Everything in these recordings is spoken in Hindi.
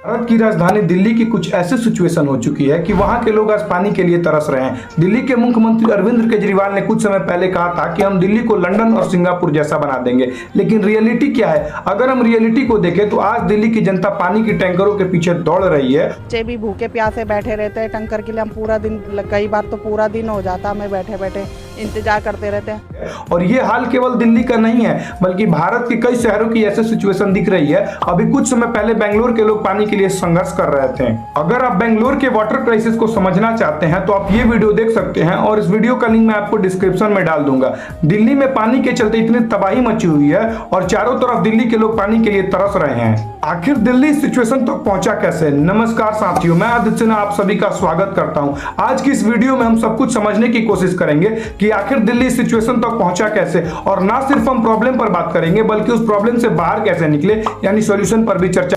भारत की राजधानी दिल्ली की कुछ ऐसी सिचुएशन हो चुकी है कि वहां के लोग आज पानी के लिए तरस रहे हैं। दिल्ली के मुख्यमंत्री अरविंद केजरीवाल ने कुछ समय पहले कहा था कि हम दिल्ली को लंदन और सिंगापुर जैसा बना देंगे, लेकिन रियलिटी क्या है? अगर हम रियलिटी को देखें तो आज दिल्ली की जनता पानी की टैंकरों के पीछे दौड़ रही है। बच्चे भी भूखे प्यासे बैठे रहते हैं टैंकर के लिए। हम पूरा दिन, कई बार तो पूरा दिन हो जाता, हमें बैठे बैठे इंतजार करते रहते हैं। और ये हाल केवल दिल्ली का नहीं है, बल्कि भारत के कई शहरों की ऐसी सिचुएशन दिख रही है। अभी कुछ समय पहले बेंगलोर के लोग पानी के लिए संघर्ष कर रहे थे। अगर आप बेंगलोर के वाटर क्राइसिस को समझना चाहते हैं तो आप ये वीडियो देख सकते हैं और इस वीडियो का लिंक मैं आपको डिस्क्रिप्शन में डाल दूंगा। दिल्ली में पानी के चलते इतनी तबाही मची हुई है और चारों तरफ दिल्ली के लोग पानी के लिए तरस रहे हैं। आखिर दिल्ली इस सिचुएशन तक पहुंचा कैसे? नमस्कार साथियों, मैं आदित्य सिन्हा आप सभी का स्वागत करता हूं। आज की इस वीडियो में हम सब कुछ समझने की कोशिश करेंगे कि आखिर दिल्ली इस सिचुएशन तक पहुंचा कैसे, और ना सिर्फ हम प्रॉब्लम पर बात करेंगे बल्कि उस प्रॉब्लम से बाहर कैसे निकले, यानी सॉल्यूशन पर भी चर्चा।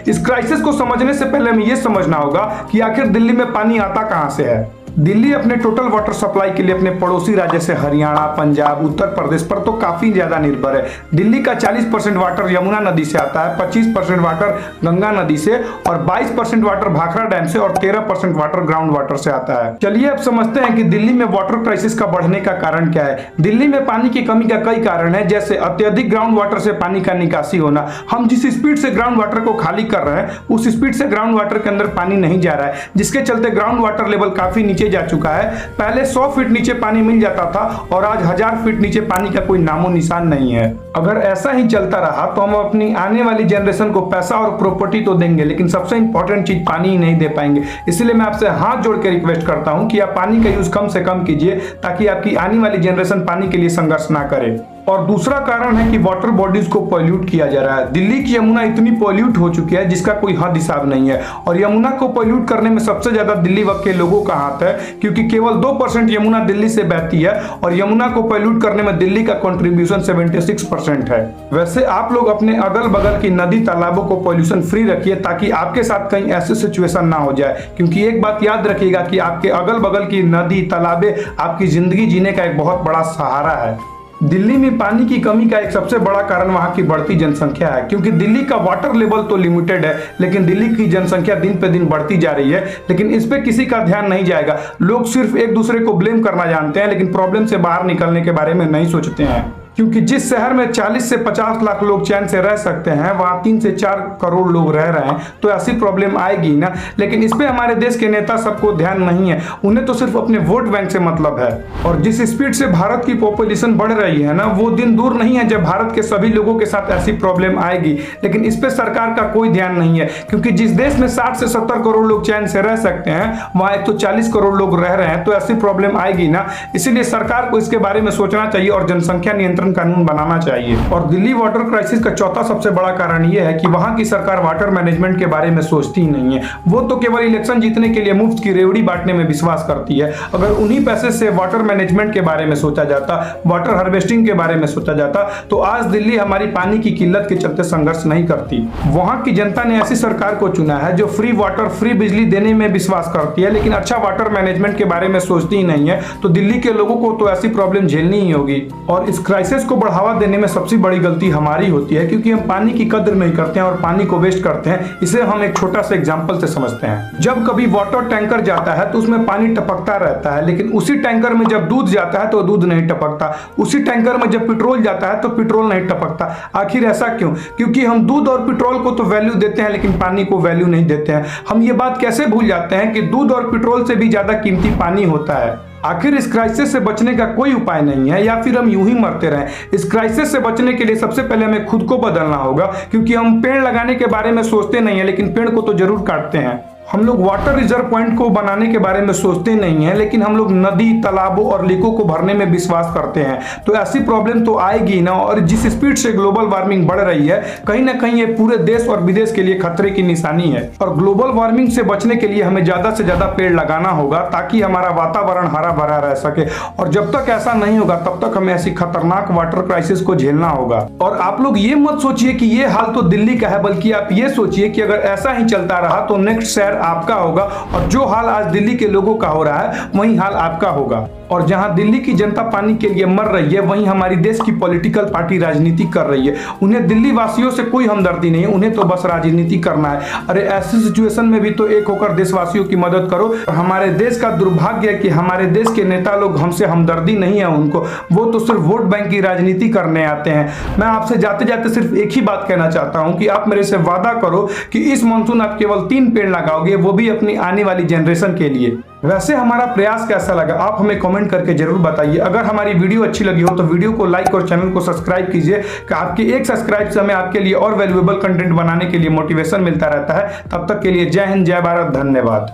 इस क्राइसिस को समझने से पहले हमें यह समझना होगा कि आखिर दिल्ली में पानी आता कहां से है। दिल्ली अपने टोटल वाटर सप्लाई के लिए अपने पड़ोसी राज्य से हरियाणा, पंजाब, उत्तर प्रदेश पर तो काफी ज्यादा निर्भर है। दिल्ली का 40% वाटर यमुना नदी से आता है, 25% वाटर गंगा नदी से और 22% वाटर भाखड़ा डैम से और 13% वाटर ग्राउंड वाटर से आता है। चलिए अब समझते हैं कि दिल्ली में वाटर क्राइसिस का बढ़ने का कारण क्या है। दिल्ली में पानी की कमी का कई कारण है, जैसे अत्यधिक ग्राउंड वाटर से पानी का निकासी होना। हम जिस स्पीड से ग्राउंड वाटर को खाली कर रहे हैं उस स्पीड से ग्राउंड वाटर के अंदर पानी नहीं जा रहा है, जिसके चलते ग्राउंड वाटर लेवल काफी नीचे जा चुका है। पहले 100 फीट नीचे पानी मिल जाता था और आज 1000 फीट नीचे पानी का कोई नामो निशान नहीं है। अगर ऐसा ही चलता रहा तो हम अपनी आने वाली जनरेशन को पैसा और प्रॉपर्टी तो देंगे, लेकिन सबसे इंपॉर्टेंट चीज पानी ही नहीं दे पाएंगे। इसलिए मैं आपसे हाथ जोड़ के रिक्वेस्ट करता हूं कि आप पानी का यूज कम से कम कीजिए, ताकि आपकी आने वाली जनरेशन पानी के लिए संघर्ष ना करे। और दूसरा कारण है कि वाटर बॉडीज को पॉल्यूट किया जा रहा है। दिल्ली की यमुना इतनी पॉल्यूट हो चुकी है जिसका कोई हद हिसाब नहीं है, और यमुना को पॉल्यूट करने में सबसे ज्यादा दिल्ली के लोगों का हाथ है, क्योंकि केवल 2% यमुना दिल्ली से बहती है और यमुना को पॉल्यूट करने में दिल्ली का कंट्रीब्यूशन 76% है। वैसे आप लोग अपने अगल बगल की नदी तालाबों को पॉल्यूशन फ्री रखिए, ताकि आपके साथ कहीं ऐसी सिचुएशन ना हो जाए। क्योंकि एक बात याद रखिएगा कि आपके अगल बगल की नदी तालाबें आपकी जिंदगी जीने का एक बहुत बड़ा सहारा है। दिल्ली में पानी की कमी का एक सबसे बड़ा कारण वहां की बढ़ती जनसंख्या है, क्योंकि दिल्ली का वाटर लेवल तो लिमिटेड है, लेकिन दिल्ली की जनसंख्या दिन पे दिन बढ़ती जा रही है। लेकिन इस पे किसी का ध्यान नहीं जाएगा। लोग सिर्फ एक दूसरे को ब्लेम करना जानते हैं, लेकिन प्रॉब्लम से बाहर निकलने के बारे में नहीं सोचते हैं। क्योंकि जिस शहर में 40 से 50 लाख लोग चैन से रह सकते हैं, वहां 3 से 4 करोड़ लोग रह रहे हैं, तो ऐसी प्रॉब्लम आएगी ना। लेकिन इस पे हमारे देश के नेता सबको ध्यान नहीं है, उन्हें तो सिर्फ अपने वोट बैंक से मतलब है। और जिस स्पीड से भारत की पॉपुलेशन बढ़ रही है ना, वो दिन दूर नहीं है जब भारत के सभी लोगों के साथ ऐसी प्रॉब्लम आएगी। लेकिन इस पे सरकार का कोई ध्यान नहीं है, क्योंकि जिस देश में 60 से 70 करोड़ लोग चैन से रह सकते हैं, वहां एक तो 40 करोड़ लोग रह रहे हैं, तो ऐसी प्रॉब्लम आएगी ना। इसीलिए सरकार को इसके बारे में सोचना चाहिए और जनसंख्या नियंत्रण कानून बनाना चाहिए। और दिल्ली वाटर क्राइसिस का चौथा सबसे बड़ा कारण यह है कि वहां की सरकार वाटर मैनेजमेंट के बारे में सोचती ही नहीं है। वो तो केवल इलेक्शन जीतने के लिए मुफ्त की रेवड़ी बांटने में विश्वास करती है। अगर उन्हीं पैसे से वाटर मैनेजमेंट के बारे में सोचा जाता, वाटर हार्वेस्टिंग के बारे में सोचा जाता, तो आज दिल्ली हमारी पानी की किल्लत के चलते संघर्ष नहीं करती। वहां की जनता ने ऐसी सरकार को चुना है जो फ्री वाटर, फ्री बिजली देने में विश्वास करती है, लेकिन अच्छा वाटर मैनेजमेंट के बारे में सोचती ही नहीं है। तो दिल्ली के लोगों को तो ऐसी प्रॉब्लम झेलनी ही होगी। और इस क्राइसिस को बढ़ावा देने में सबसे बड़ी गलती हमारी होती है, क्योंकि हम पानी की कदर नहीं करते हैं और पानी को वेस्ट करते हैं। इसे हम एक छोटा सा एग्जांपल से समझते हैं। जब कभी वाटर टैंकर जाता है तो उसमें पानी टपकता रहता है, लेकिन उसी टैंकर में जब दूध जाता है तो दूध नहीं टपकता। उसी टैंकर में जब पेट्रोल जाता है तो पेट्रोल नहीं टपकता। आखिर ऐसा क्यों? क्योंकि हम दूध और पेट्रोल को तो वैल्यू देते हैं, लेकिन पानी को वैल्यू नहीं देते हैं। हम ये बात कैसे भूल जाते हैं कि दूध और पेट्रोल से भी ज्यादा कीमती पानी होता है। आखिर इस क्राइसिस से बचने का कोई उपाय नहीं है, या फिर हम यूं ही मरते रहें? इस क्राइसिस से बचने के लिए सबसे पहले हमें खुद को बदलना होगा, क्योंकि हम पेड़ लगाने के बारे में सोचते नहीं है, लेकिन पेड़ को तो जरूर काटते हैं। हम लोग वाटर रिजर्व पॉइंट को बनाने के बारे में सोचते नहीं है, लेकिन हम लोग नदी, तालाबों और लेकों को भरने में विश्वास करते हैं। तो ऐसी प्रॉब्लम तो आएगी ना। और जिस स्पीड से ग्लोबल वार्मिंग बढ़ रही है, कहीं ना कहीं ये पूरे देश और विदेश के लिए खतरे की निशानी है। और ग्लोबल वार्मिंग से बचने के लिए हमें ज्यादा से ज्यादा पेड़ लगाना होगा, ताकि हमारा वातावरण हरा भरा रह सके। और जब तक ऐसा नहीं होगा तब तक हमें ऐसी खतरनाक वाटर क्राइसिस को झेलना होगा। और आप लोग ये मत सोचिए कि ये हाल तो दिल्ली का है, बल्कि आप ये सोचिए कि अगर ऐसा ही चलता रहा तो नेक्स्ट शहर आपका होगा, और जो हाल आज दिल्ली के लोगों का हो रहा है वही हाल आपका होगा। और जहां दिल्ली की जनता पानी के लिए मर रही है, वहीं हमारी देश की पॉलिटिकल पार्टी राजनीति कर रही है। उन्हें दिल्ली वासियों से कोई हमदर्दी नहीं है, उन्हें तो बस राजनीति करना है। अरे ऐसी सिचुएशन में भी तो एक होकर देशवासियों की मदद करो। हमारे देश का दुर्भाग्य है कि हमारे देश के नेता लोग हमसे हमदर्दी नहीं है उनको, वो तो सिर्फ वोट बैंक की राजनीति करने आते हैं। मैं आपसे जाते जाते सिर्फ एक ही बात कहना चाहता हूं कि आप मेरे से वादा करो कि इस मानसून आप केवल 3 पेड़ लगाओगे, वो भी अपनी आने वाली जनरेशन के लिए। वैसे हमारा प्रयास कैसा लगा आप हमें कमेंट करके जरूर बताइए। अगर हमारी वीडियो अच्छी लगी हो तो वीडियो को लाइक और चैनल को सब्सक्राइब कीजिए कि आपके एक सब्सक्राइब से हमें आपके लिए और वैल्यूएबल कंटेंट बनाने के लिए मोटिवेशन मिलता रहता है। तब तक के लिए जय हिंद, जय भारत, धन्यवाद।